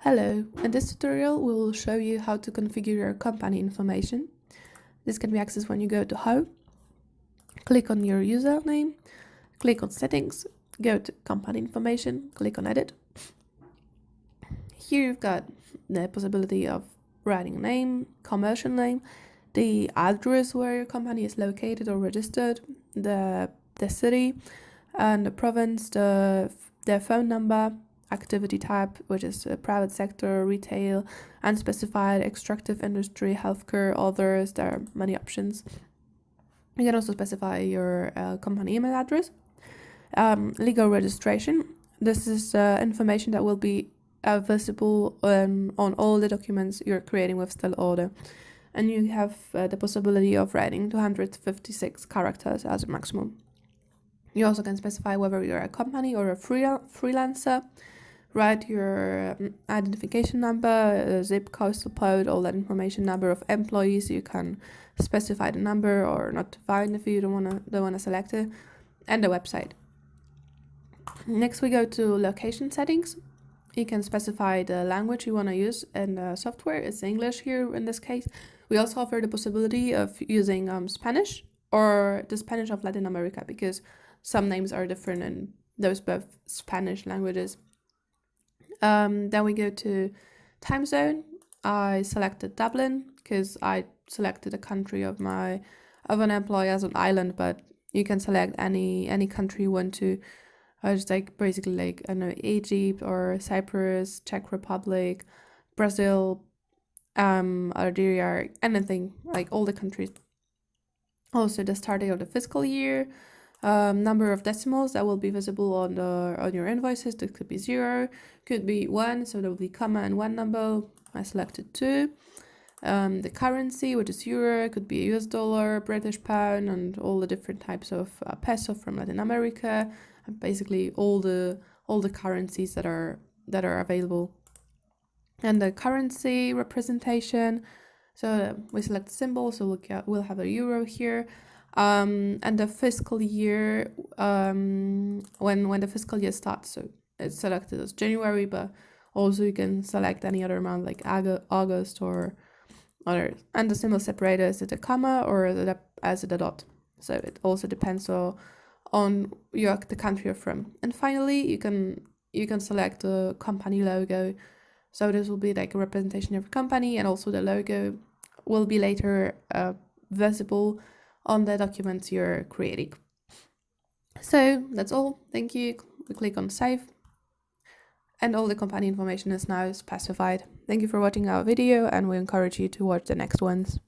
Hello, in this tutorial we will show you how to configure your company information. This can be accessed when you go to Home, click on your username, click on Settings, go to Company Information, click on Edit. Here you've got the possibility of writing a name, commercial name, the address where your company is located or registered, the city and the province, their phone number, activity type, which is private sector, retail, unspecified, extractive industry, healthcare, others. There are many options. You can also specify your company email address. Legal registration. This is information that will be visible on all the documents you're creating with STEL Order. And you have the possibility of writing 256 characters as a maximum. You also can specify whether you're a company or a freelancer. Write your identification number, zip, postal code, all that information, number of employees. You can specify the number or not define if you don't wanna select it, and the website. Next we go to location settings. You can specify the language you want to use in the software. It's English here in this case. We also offer the possibility of using Spanish or the Spanish of Latin America, because some names are different in those both Spanish languages. Then we go to time zone. I selected Dublin because I selected a country of an employee as an island, but you can select any country you want to. Just like basically like I don't know, Egypt or Cyprus, Czech Republic, Brazil, Algeria, anything, like all the countries. Also the start date of the fiscal year, number of decimals that will be visible on your invoices. That could be 0, could be 1, so there will be comma and 1 number. I selected 2. The currency, which is euro, could be US dollar, British pound, and all the different types of peso from Latin America. Basically all the currencies that are available. And the currency representation, so we select symbol, so we'll have a euro here. And the fiscal year, when the fiscal year starts, so it's selected as January, but also you can select any other amount like August or other. And the symbol separator, is it a comma or is it a dot? So it also depends on the country you're from. And finally, you can select the company logo. So this will be like a representation of your company, and also the logo will be later visible on the documents you're creating. So that's all. Thank you. We click on Save, and all the company information is now specified. Thank you for watching our video, and we encourage you to watch the next ones.